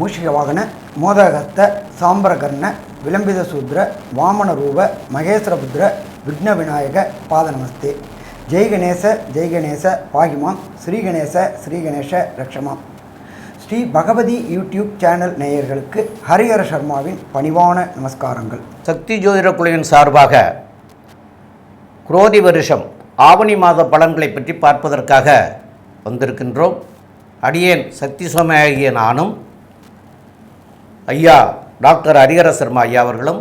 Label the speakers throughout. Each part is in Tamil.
Speaker 1: மூஷிகவாகன மோதகஸ்த சாம்பரகர்ண விளம்பித சூத்ர வாமன ரூப மகேஸ்வரபுத்திர விக்ன விநாயக பாத நமஸ்தே. ஜெய் கணேச பாகிமாம், ஸ்ரீகணேச ரக்ஷமாம். ஸ்ரீ பகவதி யூடியூப் சேனல் நேயர்களுக்கு ஹரிஹர சர்மாவின் பணிவான நமஸ்காரங்கள்.
Speaker 2: சக்தி ஜோதிட குழுவின் சார்பாக குரோதி வருஷம் ஆவணி மாத பலன்களை பற்றி பார்ப்பதற்காக வந்திருக்கின்றோம். அடியேன் சக்தி சோமையாகிய நானும் ஐயா டாக்டர் ஹரிஹர சர்மா ஐயா அவர்களும்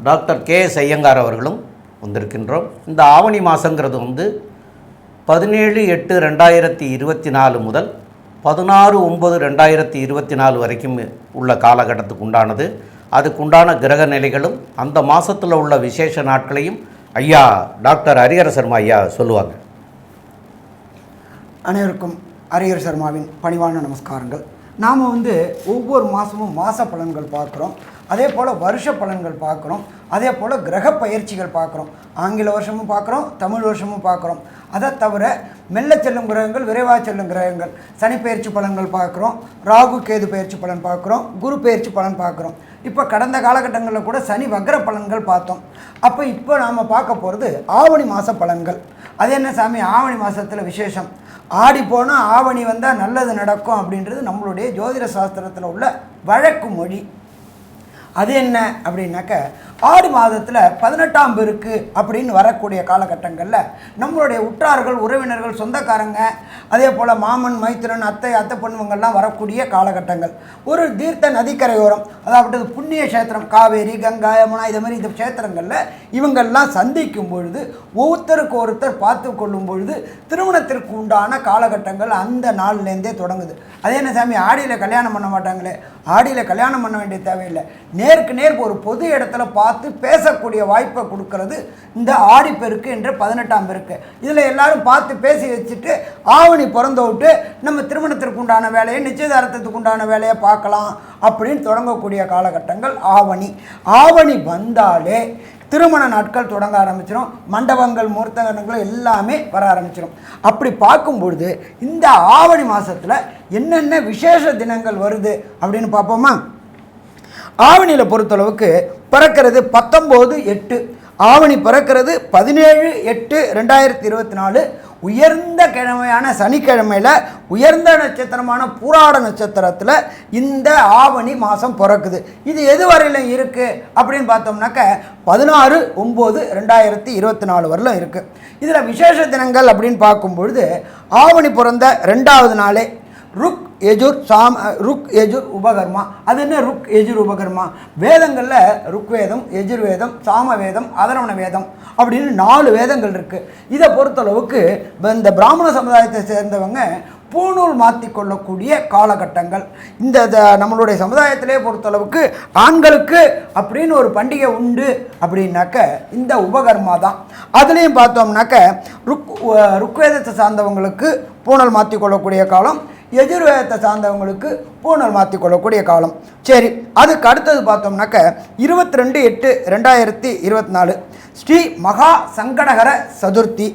Speaker 2: டாக்டர் KS ஐயங்கார் அவர்களும் வந்திருக்கின்றோம். இந்த ஆவணி மாதங்கிறது 17/8/2024 முதல் 16/9/2024 வரைக்கும் உள்ள காலகட்டத்துக்கு உண்டானது. அதுக்குண்டான கிரக நிலைகளும் அந்த மாதத்தில் உள்ள விசேஷ நாட்களையும் ஐயா டாக்டர் ஹரிஹர சர்மா ஐயா சொல்லுவாங்க.
Speaker 1: அனைவருக்கும் ஹரிஹர சர்மாவின் பணிவான நமஸ்காரங்கள். நாம் ஒவ்வொரு மாதமும் மாத பலன்கள் பார்க்குறோம், அதே போல் வருஷ பலன்கள் பார்க்குறோம், அதே போல் கிரக பயிற்சிகள் பார்க்குறோம். ஆங்கில வருஷமும் பார்க்குறோம், தமிழ் வருஷமும் பார்க்குறோம். அதை தவிர மெல்ல செல்லும் கிரகங்கள், விரைவாக செல்லும் கிரகங்கள், சனி பயிற்சி பலன்கள் பார்க்குறோம், ராகு கேது பயிற்சி பலன் பார்க்குறோம், குரு பயிற்சி பலன் பார்க்குறோம். இப்போ கடந்த காலகட்டங்களில் கூட சனி வக்ர பலன்கள் பார்த்தோம். இப்போ நாம் பார்க்க போகிறது ஆவணி மாத பலன்கள். அது என்ன சாமி, ஆவணி மாதத்தில் விசேஷம், ஆடி போனால் ஆவணி வந்தால் நல்லது நடக்கும் அப்படின்றது நம்மளுடைய ஜோதிட சாஸ்திரத்தில் உள்ள வழக்கு மொழி. அது என்ன அப்படின்னாக்க, ஆடி மாதத்தில் 18ஆம் பெருக்கு அப்படின்னு வரக்கூடிய காலகட்டங்களில் நம்மளுடைய உற்றார்கள், உறவினர்கள், சொந்தக்காரங்க, அதே போல் மாமன், மைத்திரன், அத்தை பொண்ணுங்கள்லாம் வரக்கூடிய காலகட்டங்கள். ஒரு தீர்த்த நதிக்கரையோரம், அதாவது புண்ணிய கஷேத்திரம், காவேரி, கங்கா, யமுனா, இது மாதிரி இந்த கஷேத்திரங்களில் இவங்கள்லாம் சந்திக்கும் பொழுது, ஒருத்தருக்கு ஒருத்தர் பார்த்து கொள்ளும் பொழுது திருமணத்திற்கு உண்டான காலகட்டங்கள் அந்த நாள்லேருந்தே தொடங்குது. அதே என்ன சாமி, ஆடியில் கல்யாணம் பண்ண மாட்டாங்களே? ஆடியில் கல்யாணம் பண்ண வேண்டிய தேவையில்லை. நேருக்கு நேர் ஒரு பொது இடத்துல பார்த்து பேசக்கூடிய வாய்ப்பை கொடுக்கறது இந்த ஆடிப்பெருக்கு என்ற 18ஆம் பெருக்கு. இதில் எல்லாரும் பார்த்து பேசி வச்சுட்டு ஆவணி பிறந்த விட்டு நம்ம திருமணத்திற்கு உண்டான வேலையை, நிச்சயதார்த்தத்துக்கு உண்டான வேலையை பார்க்கலாம் அப்படின்னு தொடங்கக்கூடிய காலகட்டங்கள் ஆவணி. ஆவணி வந்தாலே திருமண நாட்கள் தொடங்க ஆரம்பிச்சிடும், மண்டபங்கள், முகூர்த்தங்கள் எல்லாமே வர ஆரம்பிச்சிடும். அப்படி பார்க்கும்பொழுது இந்த ஆவணி மாதத்தில் என்னென்ன விசேஷ தினங்கள் வருது அப்படின்னு பார்ப்போமா? ஆவணியில் பொறுத்தளவுக்கு பிறக்கிறது 19/8, ஆவணி பிறக்கிறது 17/8/2024. உயர்ந்த கிழமையான சனிக்கிழமையில் உயர்ந்த நட்சத்திரமான பூராட நட்சத்திரத்தில் இந்த ஆவணி மாதம் பிறக்குது. இது எது வரையிலும் இருக்குது அப்படின்னு பார்த்தோம்னாக்க 16/9/2024 வரலும் இருக்குது. இதில் விசேஷ தினங்கள் அப்படின்னு பார்க்கும்பொழுது ஆவணி பிறந்த 2வது நாளே ருக் யஜுர் உபகர்மா. அது என்ன ருக் யஜுர் உபகர்மா? வேதங்களில் ருக்வேதம், யஜுர்வேதம், சாமவேதம், அதர்வண வேதம் அப்படின்னு 4 வேதங்கள் இருக்குது. இதை பொறுத்தளவுக்கு இந்த பிராமண சமுதாயத்தை சேர்ந்தவங்க பூணூல் மாற்றி கொள்ளக்கூடிய காலகட்டங்கள். இந்த நம்மளுடைய சமுதாயத்திலே பொறுத்தளவுக்கு ஆண்களுக்கு அப்படின்னு ஒரு பண்டிகை உண்டு அப்படின்னாக்க இந்த உபகர்மா தான். அதுலேயும் பார்த்தோம்னாக்க ருக்வேதத்தை சார்ந்தவங்களுக்கு பூணல் மாற்றி கொள்ளக்கூடிய காலம், எஜுர்வேதத்தை சார்ந்தவங்களுக்கு பூணல் மாற்றி கொள்ளக்கூடிய காலம். சரி, அதுக்கு அடுத்தது பார்த்தோம்னாக்க 22/8/2024 ஸ்ரீ மகா சங்கடகர சதுர்த்தி.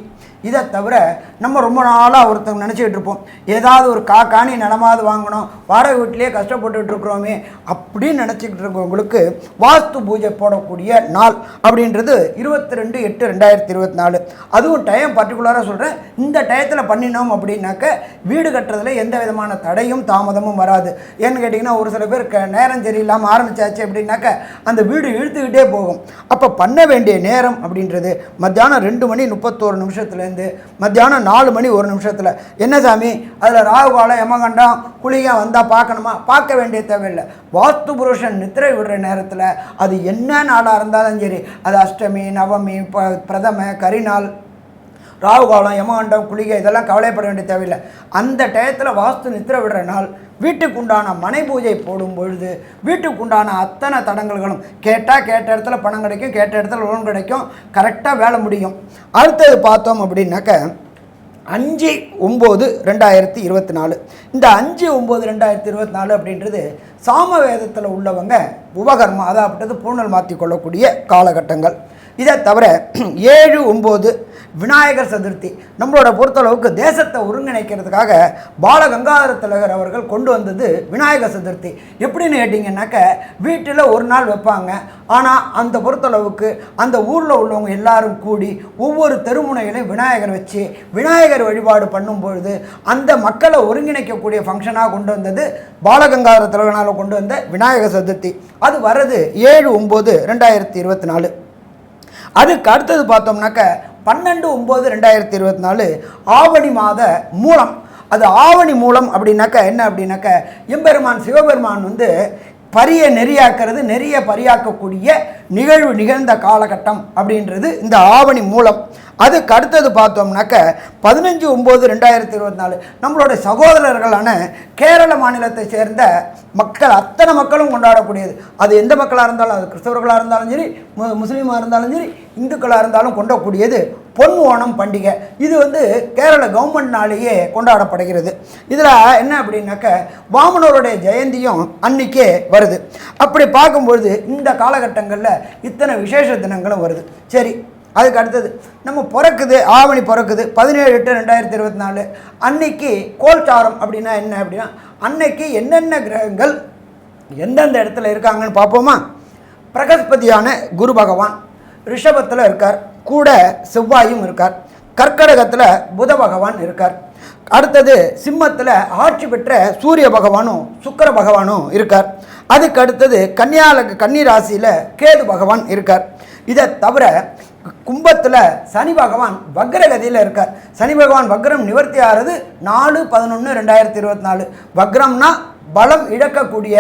Speaker 1: இதை தவிர நம்ம ரொம்ப நாளாக ஒருத்தவங்க நினச்சிக்கிட்டு இருப்போம், ஏதாவது ஒரு காணி நிலமாவது வாங்கணும், வாடகை வீட்டிலே கஷ்டப்பட்டுக்கிட்டு இருக்கிறோமே அப்படின்னு நினச்சிக்கிட்டு இருக்கவங்களுக்கு வாஸ்து பூஜை போடக்கூடிய நாள் அப்படின்றது 22/8/2024. அதுவும் டைம் பர்டிகுலராக சொல்கிறேன். இந்த டயத்தில் பண்ணினோம் அப்படின்னாக்க வீடு கட்டுறதுல எந்த விதமான தடையும் தாமதமும் வராது. ஏன்னு கேட்டிங்கன்னா, ஒரு சில பேர் நேரம் சரியில்லாமல் ஆரம்பித்தாச்சு அப்படின்னாக்க அந்த வீடு இழுத்துக்கிட்டே போகும். அப்போ பண்ண வேண்டிய நேரம் அப்படின்றது மத்தியானம் 2:31 மத்தியானம் 4:01. என்ன சாமி, அதில் ராகுகாலம், யமகண்டம், குளிகம் வந்தால் பார்க்கணுமா? பார்க்க வேண்டிய தேவையில்லை. வாஸ்து புருஷன் நித்திரை விடுற நேரத்தில் அது என்ன நாளாக இருந்தாலும் சரி, அது அஷ்டமி, நவமி, பிரதம, கரிநாள், ராகுகாலம், யமகண்டம், குளிகை இதெல்லாம் கவலைப்பட வேண்டிய தேவையில்லை. அந்த டயத்தில் வாஸ்து நித்திரை விடுற நாள் வீட்டுக்குண்டான மனை பூஜை போடும் பொழுது வீட்டுக்குண்டான அத்தனை தடங்கல்களும் கேட்ட இடத்துல பணம் கிடைக்கும், கேட்ட இடத்துல லோன் கிடைக்கும், கரெக்டாக வேலை முடியும். அடுத்தது பார்த்தோம் அப்படின்னாக்க 5/9/2024. இந்த 5/9/2024 அப்படின்றது சாமவேதத்தில் உள்ளவங்க உபகர்மா, அதாவது பூணல் மாற்றி கொள்ளக்கூடிய காலகட்டங்கள். இதை தவிர 7/9 விநாயகர் சதுர்த்தி. நம்மளோட பொறுத்தளவுக்கு தேசத்தை ஒருங்கிணைக்கிறதுக்காக பாலகங்காதர திலகர் அவர்கள் கொண்டு வந்தது விநாயகர் சதுர்த்தி. எப்படின்னு கேட்டிங்கன்னாக்க வீட்டில் ஒரு நாள் வைப்பாங்க. ஆனால் அந்த பொறுத்தளவுக்கு அந்த ஊரில் உள்ளவங்க எல்லாரும் கூடி ஒவ்வொரு தெருமுனைகளையும் விநாயகர் வச்சு விநாயகர் வழிபாடு பண்ணும் பொழுது அந்த மக்களை ஒருங்கிணைக்கக்கூடிய ஃபங்க்ஷனாக கொண்டு வந்தது பாலகங்காதர திலகனால் கொண்டு வந்த விநாயகர் சதுர்த்தி. அது வர்றது 7/9/2024. அதுக்கு அடுத்தது பார்த்தோம்னாக்க 12/9/2024 ஆவணி மாத மூலம். அது ஆவணி மூலம் அப்படின்னாக்க என்ன அப்படின்னாக்க எம்பெருமான் சிவபெருமான் பரியை நெறியாக்கிறது, நெறிய பரியாக்கக்கூடிய நிகழ்வு நிகழ்ந்த காலகட்டம் அப்படின்றது இந்த ஆவணி மூலம். அதுக்கு அடுத்தது பார்த்தோம்னாக்க 15/9/2024 நம்மளோட சகோதரர்களான கேரள மாநிலத்தை சேர்ந்த மக்கள் அத்தனை மக்களும் கொண்டாடக்கூடியது. அது எந்த மக்களாக இருந்தாலும், அது கிறிஸ்தவர்களாக இருந்தாலும் சரி, முஸ்லீமாக இருந்தாலும் சரி, இந்துக்களாக இருந்தாலும் கொண்டாடக்கூடியது பொன் ஓணம் பண்டிகை. இது கேரள கவர்மெண்ட்னாலேயே கொண்டாடப்படுகிறது. இதில் என்ன அப்படின்னாக்க வாமனருடைய ஜெயந்தியும் அன்னைக்கே வருது. அப்படி பார்க்கும்பொழுது இந்த காலகட்டங்களில் இத்தனை விசேஷ தினங்களும் வருது. சரி, அதுக்கு அடுத்தது நம்ம பிறக்குது, ஆவணி பிறக்குது 17/8/2024 அன்னைக்கு கோல்சாரம் அப்படின்னா என்ன அப்படின்னா அன்னைக்கு என்னென்ன கிரகங்கள் எந்தெந்த இடத்துல இருக்காங்கன்னு பார்ப்போமா. பிரகஸ்பதியான குரு பகவான் ரிஷபத்தில் இருக்கார், கூட செவ்வாயும் இருக்கார். கர்க்கடகத்தில் புத பகவான் இருக்கார். அடுத்தது சிம்மத்தில் ஆட்சி பெற்ற சூரிய பகவானும் சுக்கிர பகவானும் இருக்கார். அதுக்கு அடுத்தது கன்னி ராசியில் கேது பகவான் இருக்கார். இதை தவிர கும்பத்தில் சனி பகவான் வக்ரகதியில் இருக்கார். சனி பகவான் வக்ரம் நிவர்த்தி ஆகிறது 4/11/2024. வக்ரம்னா பலம் இழக்கக்கூடிய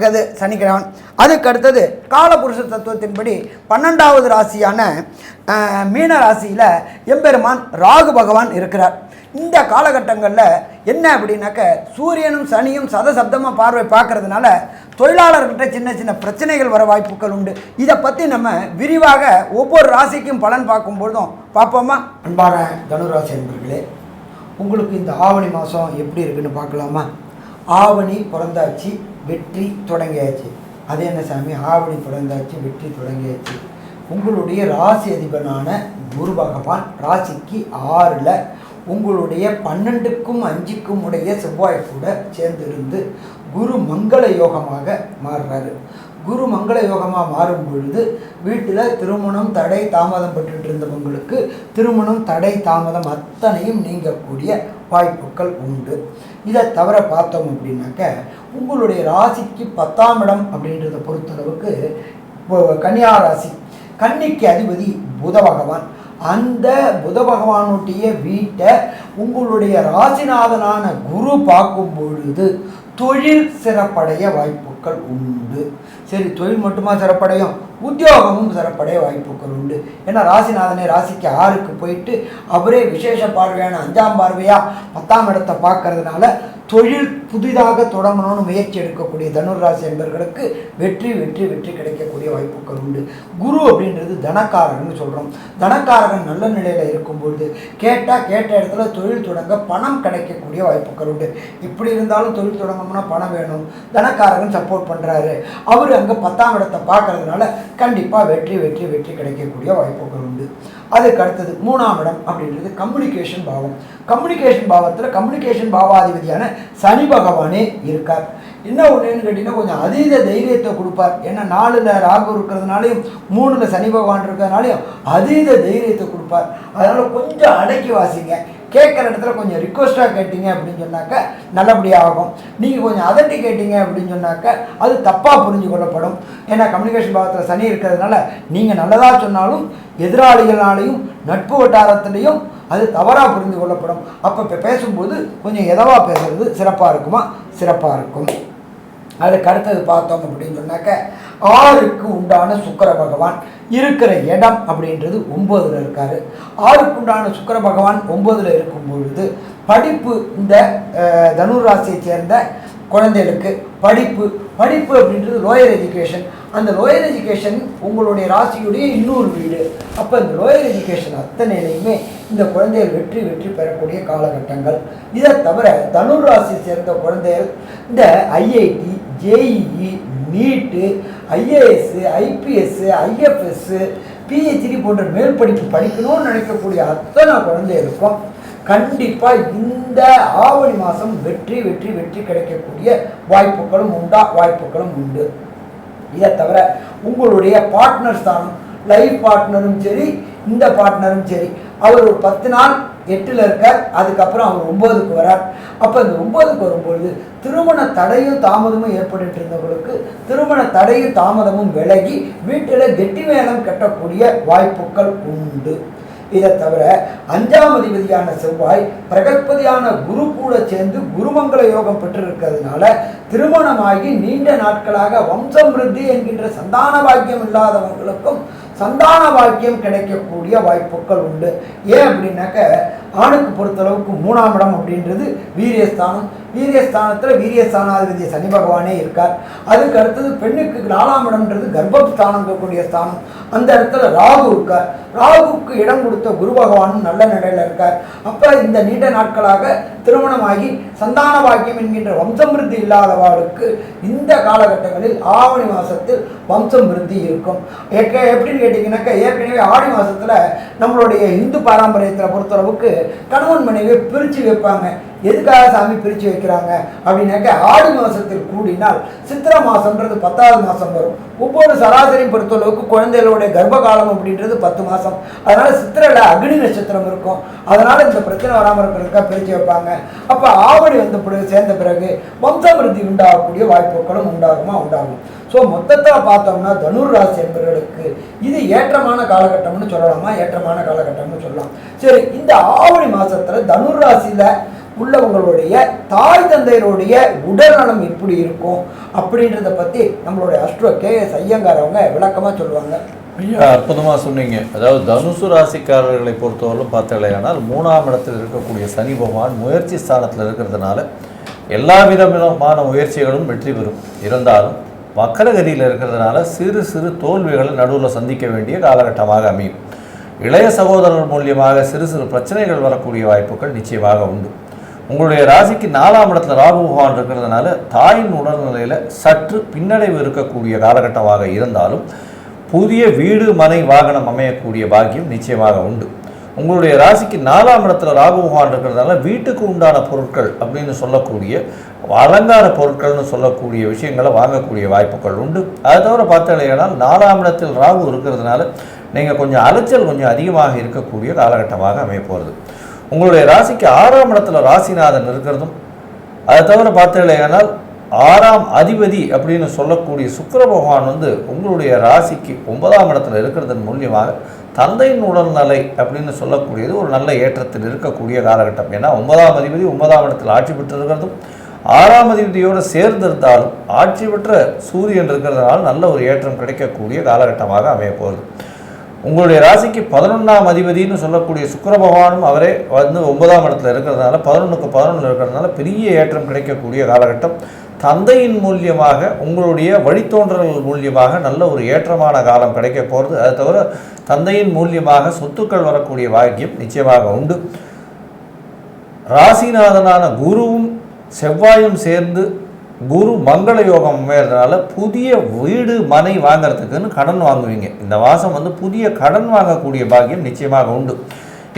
Speaker 1: அது சனிக்கிழவன். அதுக்கு அடுத்தது காலபுருஷ தத்துவத்தின்படி 12வது ராசியான மீன ராசியில் எம்பெருமான் ராகு பகவான் இருக்கிறார். இந்த காலகட்டங்களில் என்ன அப்படின்னாக்க சூரியனும் சனியும் சதசப்தமாக பார்வை பார்க்கறதுனால தொழிலாளர்கிட்ட சின்ன சின்ன பிரச்சனைகள் வர வாய்ப்புகள் உண்டு. இதை பற்றி நம்ம விரிவாக ஒவ்வொரு ராசிக்கும் பலன் பார்க்கும்பொழுதும் பார்ப்போமா. அன்பான தனுராசி என்பர்களே, உங்களுக்கு இந்த ஆவணி மாதம் எப்படி இருக்குன்னு பார்க்கலாமா. ஆவணி பிறந்தாச்சு, வெற்றி தொடங்கியாச்சு. அது என்ன சாமி, ஆவணி பிறந்தாச்சு வெற்றி தொடங்கியாச்சு? உங்களுடைய ராசி அதிபனான குரு பகவான் ராசிக்கு 6ல் உங்களுடைய 12க்கும் 5க்கும் உடைய செவ்வாய் கூட சேர்ந்திருந்து குரு மங்கள யோகமாக மாறுறாரு. குரு மங்கள யோகமாக மாறும் பொழுது வீட்டில் திருமணம் தடை தாமதம் பெற்றுட்டு இருந்தவங்களுக்கு திருமணம் தடை தாமதம் அத்தனையும் நீங்கக்கூடிய வாய்ப்புகள் உண்டு. இதை தவிர பார்த்தோம் அப்படின்னாக்க உங்களுடைய ராசிக்கு 10ஆம் இடம் அப்படின்றத பொறுத்தளவுக்கு கன்னியா ராசி, கன்னிக்கு அதிபதி புத பகவான். அந்த புத பகவானுடைய வீட்டை உங்களுடைய ராசிநாதனான குரு பார்க்கும் பொழுது தொழில் சிறப்படைய வாய்ப்புகள் உண்டு. சரி, தொழில் மட்டுமா சிறப்படையும், உத்தியோகமும் சிறப்படைய வாய்ப்புகள் உண்டு. ஏன்னா ராசிநாதனே ராசிக்கு 6க்கு போயிட்டு அவரே விசேஷ பார்வையான 5ஆம் பார்வையாக 10ஆம் இடத்தை பார்க்கறதுனால தொழில் புதிதாக தொடங்கணும்னு முயற்சி எடுக்கக்கூடிய தனுராசி என்பவர்களுக்கு வெற்றி வெற்றி வெற்றி கிடைக்கக்கூடிய வாய்ப்புகள் உண்டு. குரு அப்படின்றது தனக்காரகன்னு சொல்கிறோம். தனக்காரகன் நல்ல நிலையில் இருக்கும்பொழுது கேட்ட இடத்துல தொழில் தொடங்க பணம் கிடைக்கக்கூடிய வாய்ப்புகள் உண்டு. இப்படி இருந்தாலும் தொழில் தொடங்கணும்னா பணம் வேணும், தனக்காரகன் சப்போர்ட் பண்ணுறாரு, அவர் அங்கே 10ஆம் இடத்தை பார்க்கறதுனால கண்டிப்பாக வெற்றி வெற்றி வெற்றி கிடைக்கக்கூடிய வாய்ப்புகள் உண்டு. அதுக்கு அடுத்தது 3ஆம் இடம் அப்படின்றது கம்யூனிகேஷன் பாவம். கம்யூனிகேஷன் பாவத்தில் கம்யூனிகேஷன் பாவாதிபதியான சனி பகவானே இருக்கார். என்ன ஒன்றுன்னு கேட்டிங்கன்னா கொஞ்சம் அதீத தைரியத்தை கொடுப்பார். ஏன்னா 4ல் ராகு இருக்கிறதுனாலையும் 3ல் சனி பகவான் இருக்கிறதுனாலையும் அதீத தைரியத்தை கொடுப்பார். அதனால் கொஞ்சம் அடக்கி வாசிங்க. கேட்குற இடத்துல கொஞ்சம் ரிக்வஸ்ட்டாக கேட்டீங்க அப்படின்னு சொன்னாக்க நல்லபடியாக ஆகும். நீங்கள் கொஞ்சம் அதட்டி கேட்டீங்க அப்படின்னு சொன்னாக்க அது தப்பாக புரிஞ்சு கொள்ளப்படும். ஏன்னா கம்யூனிகேஷன் பாவத்தில் சனி இருக்கிறதுனால நீங்கள் நல்லதாக சொன்னாலும் எதிராளிகளாலையும் நட்பு வட்டாரத்துலேயும் அது தவறாக புரிந்து கொள்ளப்படும். அப்போ பேசும்போது கொஞ்சம் எதவாக பேசுறது சிறப்பாக இருக்குமா, சிறப்பாக இருக்கும். அதுக்கு அடுத்தது பார்த்தோம் அப்படின்னு சொன்னாக்க 6க்கு உண்டான சுக்கிர பகவான் இருக்கிற இடம் அப்படின்றது 9ல் இருக்கார். 6க்கு உண்டான சுக்கிர பகவான் 9ல் இருக்கும் பொழுது படிப்பு, இந்த தனுராசியை சேர்ந்த குழந்தைகளுக்கு படிப்பு அப்படின்றது லோயர் எஜுகேஷன். அந்த லோயர் எஜுகேஷன் உங்களுடைய ராசியுடைய இன்னொரு வீடு. அப்போ இந்த லோயர் எஜுகேஷன் அத்தனையிலையுமே இந்த குழந்தைகள் வெற்றி வெற்றி பெறக்கூடிய காலகட்டங்கள். இதை தவிர தனுர் ராசியை சேர்ந்த குழந்தைகள் இந்த ஐஐடி, ஜேஇஇ, நீட்டு, ஐஏஎஸ், ஐபிஎஸ், ஐஎஃப்எஸ் பிஹெச்டி போன்ற மேல் படிப்பு படிக்கணும்னு நினைக்கக்கூடிய அத்தனை குழந்தைகளுக்கும் கண்டிப்பாக இந்த ஆவணி மாதம் வெற்றி வெற்றி வெற்றி கிடைக்கக்கூடிய வாய்ப்புகளும் உண்டு. இதை தவிர உங்களுடைய பார்ட்னர் ஸ்தானம், லைஃப் பார்ட்னரும் சரி, இந்த பார்ட்னரும் சரி, அவர் ஒரு 10 நாள் 8ல் இருக்கார், அதுக்கப்புறம் அவர் 9க்கு வரார். அப்போ இந்த 9க்கு வரும்பொழுது திருமண தடையும் தாமதமும் ஏற்பட்டு இருந்தவங்களுக்கு திருமண தடையும் தாமதமும் விலகி வீட்டில் கெட்டி மேளம் கட்டக்கூடிய வாய்ப்புகள் உண்டு. இதை தவிர 5ஆம் அதிபதியான செவ்வாய் பிரகஸ்பதியான குரு கூட சேர்ந்து குருமங்கள யோகம் பெற்றிருக்கிறதுனால திருமணமாகி நீண்ட நாட்களாக வம்சமிருத்தி என்கின்ற சந்தான பாக்கியம் இல்லாதவங்களுக்கும் சந்தான பாக்கியம் கிடைக்கக்கூடிய வாய்ப்புகள் உண்டு. ஏன் அப்படின்னாக்க ஆணுக்கு பொறுத்தளவுக்கு 3ஆம் இடம் அப்படின்றது வீரியஸ்தானம். வீரியஸ்தானத்தில் வீரியஸ்தானாதிபதி சனி பகவானே இருக்கார். அதுக்கு அடுத்தது பெண்ணுக்கு 4ஆம் இடம்ன்றது கர்ப்பஸ்தானம் இருக்கக்கூடிய ஸ்தானம். அந்த இடத்துல ராகு இருக்கார். ராகுக்கு இடம் கொடுத்த குரு பகவானும் நல்ல நிலையில் இருக்கார். அப்போ இந்த நீண்ட நாட்களாக திருமணமாகி சந்தான பாக்கியம் என்கின்ற வம்சமிருத்தி இல்லாதவாளுக்கு இந்த காலகட்டங்களில் ஆவணி மாதத்தில் வம்சமிருத்தி இருக்கும். எப்படின்னு கேட்டிங்கன்னாக்கா, ஏற்கனவே ஆடி மாதத்தில் நம்மளுடைய இந்து பாரம்பரியத்தில் பொறுத்தளவுக்கு கணவன் மனைவியை பிரித்து வைப்பாங்க. எதுக்காக சாமி பிரித்து வைக்கிறாங்க அப்படின்னாக்க, ஆடி மாதத்தில் கூடினால் சித்திரை மாதம்ன்றது 10வது மாதம் வரும். ஒவ்வொரு சராசரியும் பொறுத்தளவுக்கு குழந்தைகளுடைய கர்ப்பகாலம் அப்படின்றது 10 மாதம். அதனால் சித்திரையில் அக்னி நட்சத்திரம் இருக்கும். அதனால் இந்த பிரச்சனை வராமல் இருக்கிறதுக்காக பிரித்து வைப்பாங்க. அப்போ ஆவணி சேர்ந்த பிறகு வம்சமிருத்தி உண்டாகக்கூடிய வாய்ப்புகளும் உண்டாகும். ஸோ மொத்தத்தில் பார்த்தோம்னா தனுர் ராசி என்பவர்களுக்கு இது ஏற்றமான காலகட்டம்னு சொல்லலாமா? ஏற்றமான காலகட்டம்னு சொல்லலாம். சரி, இந்த ஆவணி மாதத்தில் தனுர் ராசியில் உள்ளவங்களுடைய தாய் தந்தையருடைய உடல்நலம் எப்படி இருக்கும் அப்படின்றத பற்றி நம்மளுடைய அஸ்ட்ரோ கேஎஸ் ஐயங்கார் அவங்க விளக்கமாக சொல்லுவாங்க.
Speaker 3: ஐயா, அற்புதமாக சொன்னீங்க. அதாவது தனுசு ராசிக்காரர்களை பொறுத்தவரைக்கும் பார்த்தாலேயானால் 3ஆம் இடத்தில் இருக்கக்கூடிய சனி பகவான் முயற்சி ஸ்தானத்தில் இருக்கிறதுனால எல்லா விதமான முயற்சிகளும் வெற்றி பெறும். இருந்தாலும் வக்கரகதியில் இருக்கிறதுனால சிறு சிறு தோல்விகளை நடுவில் சந்திக்க வேண்டிய காலகட்டமாக அமையும். இளைய சகோதரர் மூலியமாக சிறு சிறு பிரச்சனைகள் வரக்கூடிய வாய்ப்புகள் நிச்சயமாக உண்டு. உங்களுடைய ராசிக்கு 4ஆம் இடத்துல ராகு பகவான் இருக்கிறதுனால தாயின் உடல்நிலையில் சற்று பின்னடைவு இருக்கக்கூடிய காலகட்டமாக இருந்தாலும் புதிய வீடு மனை வாகனம் அமையக்கூடிய பாக்கியம் நிச்சயமாக உண்டு. உங்களுடைய ராசிக்கு 4ஆம் இடத்துல ராகு பகவான் இருக்கிறதுனால வீட்டுக்கு உண்டான பொருட்கள் அப்படின்னு சொல்லக்கூடிய அலங்கார பொருட்கள்னு சொல்லக்கூடிய விஷயங்களை வாங்கக்கூடிய வாய்ப்புகள் உண்டு. அதை தவிர பார்த்தாலேனால் 4ஆம் இடத்தில் ராகு இருக்கிறதுனால நீங்கள் கொஞ்சம் அலைச்சல் கொஞ்சம் அதிகமாக இருக்கக்கூடிய காலகட்டமாக அமைய போகிறது. உங்களுடைய ராசிக்கு 6ஆம் இடத்துல ராசிநாதன் இருக்கிறதும், அதை தவிர பார்த்தாலேனால் 6ஆம் அதிபதி அப்படின்னு சொல்லக்கூடிய சுக்கிர பகவான் உங்களுடைய ராசிக்கு 9ஆம் இடத்துல இருக்கிறதன் மூலியமாக தந்தையின் உடல்நிலை அப்படின்னு சொல்லக்கூடியது ஒரு நல்ல ஏற்றத்தில் இருக்கக்கூடிய காலகட்டம். ஏன்னா 9ஆம் அதிபதி 9ஆம் இடத்தில் ஆட்சி பெற்று இருக்கிறதும் 6ஆம் அதிபதியோடு சேர்ந்திருந்தாலும் ஆட்சி பெற்ற சூரியன் இருக்கிறதுனால நல்ல ஒரு ஏற்றம் கிடைக்கக்கூடிய காலகட்டமாக அமைய போகுது. உங்களுடைய ராசிக்கு 11ஆம் அதிபதினு சொல்லக்கூடிய சுக்கிர பகவானும் அவரே 9ஆம் இடத்துல இருக்கிறதுனால 11க்கு 11 இருக்கிறதுனால பெரிய ஏற்றம் கிடைக்கக்கூடிய காலகட்டம். தந்தையின் மூலியமாக உங்களுடைய வழித்தோன்றல்கள் மூலியமாக நல்ல ஒரு ஏற்றமான காலம் கிடைக்க போகிறது. அதை தவிர தந்தையின் மூலியமாக சொத்துக்கள் வரக்கூடிய பாக்கியம் நிச்சயமாக உண்டு. ராசிநாதனான குருவும் செவ்வாயும் சேர்ந்து குரு மங்கள யோகம் அமைகிறதுனால புதிய வீடு மனை வாங்கிறதுக்குன்னு கடன் வாங்குவீங்க. இந்த மாதம் புதிய கடன் வாங்கக்கூடிய பாக்கியம் நிச்சயமாக உண்டு.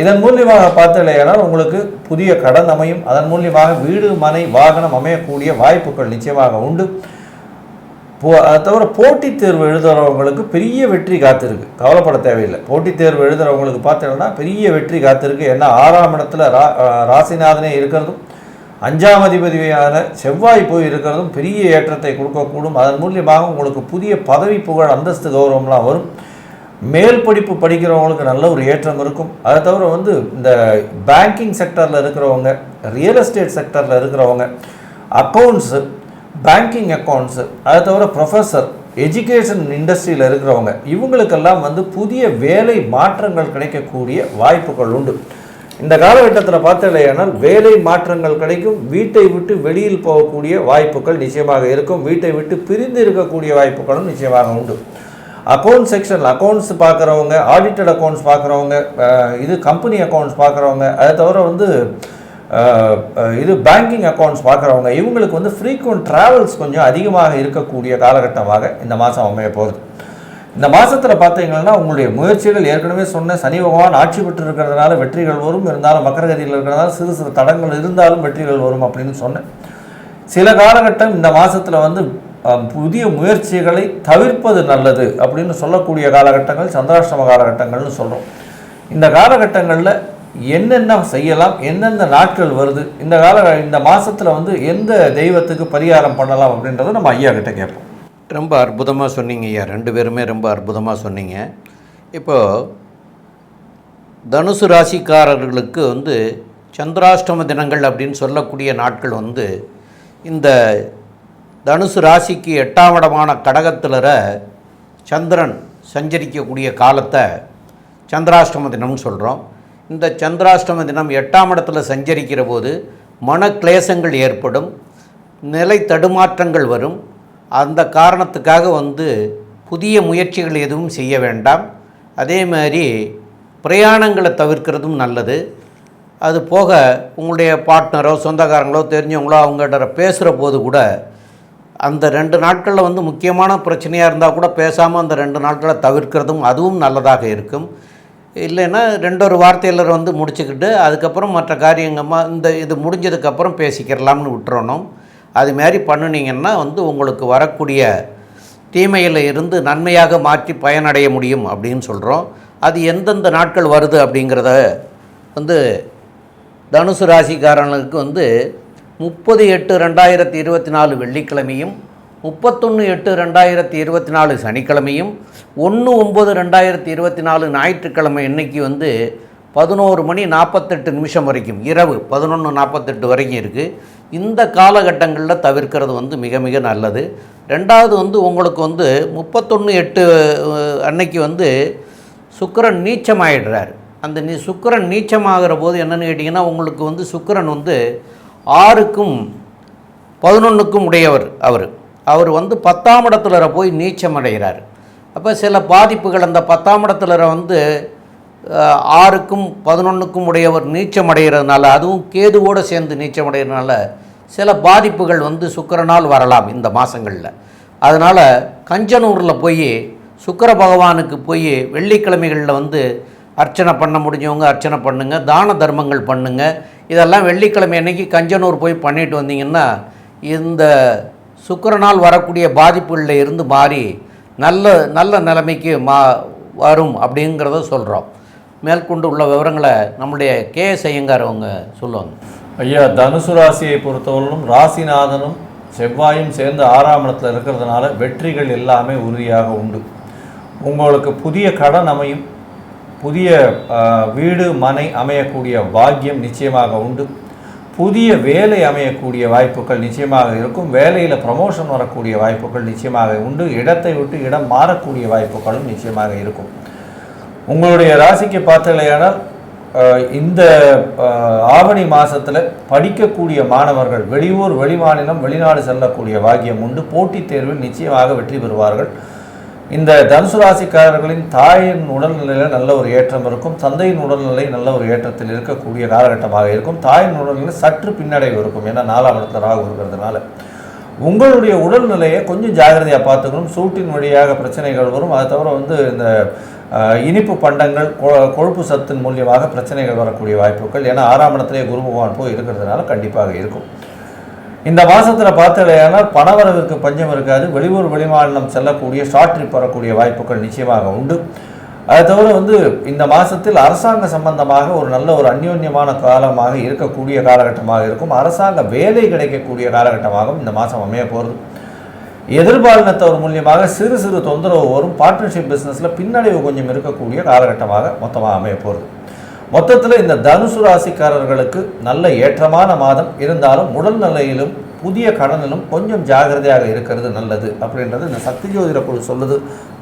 Speaker 3: இதன் மூலியமாக பார்த்தாலேயானால் உங்களுக்கு புதிய கடன் அமையும். அதன் மூலியமாக வீடு மனை வாகனம் அமையக்கூடிய வாய்ப்புகள் நிச்சயமாக உண்டு. அதை தவிர போட்டித் தேர்வு எழுதுகிறவங்களுக்கு பெரிய வெற்றி காத்திருக்கு, கவலைப்பட தேவையில்லை. போட்டித் தேர்வு எழுதுகிறவங்களுக்கு பார்த்தீங்கன்னா பெரிய வெற்றி காத்திருக்கு. ஏன்னா 6ஆம் இடத்துல ராசிநாதனே இருக்கிறதும் 5ஆம் அதிபதியான செவ்வாய் போய் இருக்கிறதும் பெரிய ஏற்றத்தை கொடுக்கக்கூடும். அதன் மூலியமாக உங்களுக்கு புதிய பதவி புகழ் அந்தஸ்து கௌரவம்லாம் வரும். மேல் படிப்பு படிக்கிறவங்களுக்கு நல்ல ஒரு ஏற்றம் இருக்கும். அதை தவிர இந்த பேங்கிங் செக்டரில் இருக்கிறவங்க, ரியல் எஸ்டேட் செக்டரில் இருக்கிறவங்க, அக்கௌண்ட்ஸு, பேங்கிங் அக்கௌண்ட்ஸு, அதை தவிர ப்ரொஃபஸர், எஜுகேஷன் இண்டஸ்ட்ரியில் இருக்கிறவங்க இவங்களுக்கெல்லாம் புதிய வேலை மாற்றங்கள் கிடைக்கக்கூடிய வாய்ப்புகள் உண்டு. இந்த காலகட்டத்தில் பார்த்தாலேயானால் வேலை மாற்றங்கள் கிடைக்கும். வீட்டை விட்டு வெளியில் போகக்கூடிய வாய்ப்புகள் நிச்சயமாக இருக்கும். வீட்டை விட்டு பிரிந்து இருக்கக்கூடிய வாய்ப்புகளும் நிச்சயமாக உண்டு. அக்கௌண்ட் செக்ஷனில் அக்கௌண்ட்ஸ் பார்க்குறவங்க, ஆடிட்டட் அக்கௌண்ட்ஸ் பார்க்குறவங்க, இது கம்பெனி அக்கௌண்ட்ஸ் பார்க்குறவங்க, அதை தவிர இது பேங்கிங் அக்கௌண்ட்ஸ் பார்க்குறவங்க இவங்களுக்கு ஃப்ரீக்வெண்ட் ட்ராவல்ஸ் கொஞ்சம் அதிகமாக இருக்கக்கூடிய காலகட்டமாக இந்த மாதம் அமைய போகுது. இந்த மாதத்தில் பார்த்தீங்கன்னா உங்களுடைய முயற்சிகள் ஏற்கனவே சொன்ன சனி பகவான் ஆட்சி பெற்று இருக்கிறதுனால வெற்றிகள் வரும், இருந்தாலும் மக்கரகதியில் இருக்கிறதுனால சிறு சிறு தடங்கள் இருந்தாலும் வெற்றிகள் வரும் அப்படின்னு சொன்னேன். சில காலகட்டம் இந்த மாதத்தில் வந்து புதிய முயற்சிகளை தவிர்ப்பது நல்லது அப்படின்னு சொல்லக்கூடிய காலகட்டங்கள் சந்திராஷ்டம காலகட்டங்கள்னு சொல்கிறோம். இந்த காலகட்டங்களில் என்னென்ன செய்யலாம், எந்தெந்த நாட்கள் வருது, இந்த மாதத்தில் வந்து எந்த தெய்வத்துக்கு பரிகாரம் பண்ணலாம் அப்படின்றத நம்ம ஐயா கிட்ட கேட்போம்.
Speaker 2: ரொம்ப அற்புதமாக சொன்னீங்க ஐயா, 2 பேருமே ரொம்ப அற்புதமாக சொன்னீங்க. இப்போது தனுசு ராசிக்காரர்களுக்கு வந்து சந்திராஷ்டம தினங்கள் அப்படின்னு சொல்லக்கூடிய நாட்கள் வந்து இந்த தனுசு ராசிக்கு 8ஆம் இடமான கடகத்திலற சந்திரன் சஞ்சரிக்கக்கூடிய காலத்தை சந்திராஷ்டம தினம்னு சொல்கிறோம். இந்த சந்திராஷ்டம தினம் 8ஆம் இடத்துல சஞ்சரிக்கிற போது மன கிளேசங்கள் ஏற்படும், நிலை தடுமாற்றங்கள் வரும். அந்த காரணத்துக்காக வந்து புதிய முயற்சிகள் எதுவும் செய்ய வேண்டாம். அதே மாதிரி பிரயாணங்களை தவிர்க்கிறதும் நல்லது. அது போக உங்களுடைய பார்ட்னரோ சொந்தக்காரங்களோ தெரிஞ்சவங்களோ அவங்ககிட்ட பேசுகிற போது கூட அந்த 2 நாட்களில் வந்து முக்கியமான பிரச்சனையாக இருந்தால் கூட பேசாமல் அந்த 2 நாட்களை தவிர்க்கிறதும் அதுவும் நல்லதாக இருக்கும். இல்லைன்னா 2 வார்த்தையில் வந்து முடிச்சுக்கிட்டு அதுக்கப்புறம் மற்ற காரியங்கமாக இது முடிஞ்சதுக்கப்புறம் பேசிக்கிறலாம்னு விட்டுறணும். அதுமாரி பண்ணினீங்கன்னா வந்து உங்களுக்கு வரக்கூடிய தீமையில் இருந்து நன்மையாக மாற்றி பயனடைய முடியும் அப்படின்னு சொல்கிறோம். அது எந்தெந்த நாட்கள் வருது அப்படிங்கிறத வந்து தனுசு ராசிக்காரர்களுக்கு வந்து 30/8/2024 வெள்ளிக்கிழமையும் 31/8/2024 சனிக்கிழமையும் 1/9/2024 ஞாயிற்றுக்கிழமை இன்னைக்கு வந்து 11:48 வரைக்கும், இரவு 11:48 வரைக்கும் இருக்குது. இந்த காலகட்டங்களில் தவிர்க்கிறது வந்து மிக மிக நல்லது. ரெண்டாவது வந்து உங்களுக்கு வந்து 31/8 அன்னைக்கு வந்து சுக்கிரன் நீச்சமாயிடுறார். அந்த சுக்கிரன் நீச்சமாகிற போது என்னென்னு கேட்டிங்கன்னா உங்களுக்கு வந்து சுக்கிரன் வந்து 6க்கும் 11க்கும் உடையவர். அவர் வந்து 10ஆம் இடத்துல போய் நீச்சம் அடைகிறார். அப்போ சில பாதிப்புகள் அந்த 10ஆம் இடத்துல வந்து 6க்கும் 11க்கும் உடையவர் நீச்சம் அடைகிறதுனால, அதுவும் கேதுவோடு சேர்ந்து நீச்சம் அடைகிறதுனால சில பாதிப்புகள் வந்து சுக்கிரனால் வரலாம் இந்த மாதங்களில். அதனால் கஞ்சனூரில் போய் சுக்கிர பகவானுக்கு போய் வெள்ளிக்கிழமைகளில் வந்து அர்ச்சனை பண்ண முடிஞ்சவங்க அர்ச்சனை பண்ணுங்கள், தான தர்மங்கள் பண்ணுங்கள். இதெல்லாம் வெள்ளிக்கிழமை அன்னைக்கு கஞ்சனூர் போய் பண்ணிட்டு வந்தீங்கன்னா இந்த சுக்கிரனால் வரக்கூடிய பாதிப்புகளில் இருந்து மாறி நல்ல நிலைமைக்கு வரும் அப்படிங்கிறத சொல்கிறோம். மேற்கொண்டு உள்ள விவரங்களை நம்முடைய கேஎஸ் ஐயங்கார் அவங்க சொல்லுவாங்க.
Speaker 3: ஐயா, தனுசு ராசியை பொறுத்தவரையிலும் ராசிநாதனும் செவ்வாயும் சேர்ந்து 6ஆம் இடத்துல இருக்கிறதுனால வெற்றிகள் எல்லாமே உறுதியாக உண்டு. உங்களுக்கு புதிய கடன் அமையும், புதிய வீடு மனை அமையக்கூடிய பாக்கியம் நிச்சயமாக உண்டு. புதிய வேலை அமையக்கூடிய வாய்ப்புகள் நிச்சயமாக இருக்கும். வேலையில் ப்ரமோஷன் வரக்கூடிய வாய்ப்புகள் நிச்சயமாக உண்டு. இடத்தை விட்டு இடம் மாறக்கூடிய வாய்ப்புகளும் நிச்சயமாக இருக்கும். உங்களுடைய ராசிக்கு பார்த்தலையானால் இந்த ஆவணி மாதத்தில் படிக்கக்கூடிய மாணவர்கள் வெளியூர் வெளிமாநிலம் வெளிநாடு செல்லக்கூடிய பாக்கியம் உண்டு. போட்டித் தேர்வில் நிச்சயமாக வெற்றி பெறுவார்கள். இந்த தனுசு ராசிக்காரர்களின் தாயின் உடல்நிலையில் நல்ல ஒரு ஏற்றம் இருக்கும். தந்தையின் உடல்நிலை நல்ல ஒரு ஏற்றத்தில் இருக்கக்கூடிய காலகட்டமாக இருக்கும். தாயின் உடல்நிலை சற்று பின்னடைவு இருக்கும். ஏன்னா 4ஆம் இடத்துல ராகு இருக்கிறதுனால உங்களுடைய உடல்நிலையை கொஞ்சம் ஜாகிரதையாக பார்த்துக்கணும். சூட்டின் வழியாக பிரச்சனைகள் வரும். அதை தவிர வந்து இந்த இனிப்பு பண்டங்கள் கொழுப்பு சத்தின் மூலியமாக பிரச்சனைகள் வரக்கூடிய வாய்ப்புகள், ஏன்னா 6ஆம் இடத்திலே குரு பகவான் போய் இருக்கிறதுனால கண்டிப்பாக இருக்கும். இந்த மாதத்தில் பார்த்தலையானால் பணவரவிற்கு பஞ்சம் இருக்காது. வெளியூர் வெளிமாநிலம் செல்லக்கூடிய ஷார்ட் ட்ரிப் வரக்கூடிய வாய்ப்புகள் நிச்சயமாக உண்டு. அதை தவிர வந்து இந்த மாதத்தில் அரசாங்க சம்பந்தமாக ஒரு நல்ல ஒரு அந்யோன்யமான காலமாக இருக்கக்கூடிய காலகட்டமாக இருக்கும். அரசாங்க வேலை கிடைக்கக்கூடிய காலகட்டமாகவும் இந்த மாதம் அமைய போகிறது. எதிர்பாலினத்தவர் மூலியமாக சிறு சிறு தொந்தரவு வரும். பார்ட்னர்ஷிப் பிஸ்னஸில் பின்னடைவு கொஞ்சம் இருக்கக்கூடிய காலகட்டமாக மொத்தமாக அமைய போகிறது. மொத்தத்தில் இந்த தனுசு ராசிக்காரர்களுக்கு நல்ல ஏற்றமான மாதம் இருந்தாலும் உடல் நிலையிலும் புதிய கடனிலும் கொஞ்சம் ஜாகிரதையாக இருக்கிறது நல்லது அப்படின்றது இந்த சக்தி ஜோதிட குழு சொல்லுது.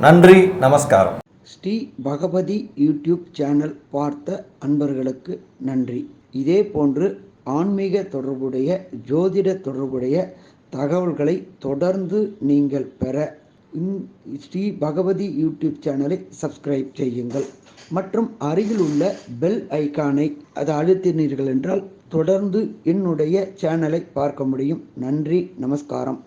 Speaker 3: நன்றி, நமஸ்காரம்.
Speaker 1: ஸ்ரீ பகவதி யூடியூப் சேனல் பார்த்த அன்பர்களுக்கு நன்றி. இதே போன்று ஆன்மீக தொடர்புடைய ஜோதிட தொடர்புடைய தகவல்களை தொடர்ந்து நீங்கள் பெற ஸ்ரீ பகவதி யூடியூப் சேனலை சப்ஸ்கிரைப் செய்யுங்கள் மற்றும் அருகில் உள்ள பெல் ஐகானை அதை அழுத்தினீர்கள் என்றால் தொடர்ந்து என்னுடைய சேனலை பார்க்க முடியும். நன்றி, நமஸ்காரம்.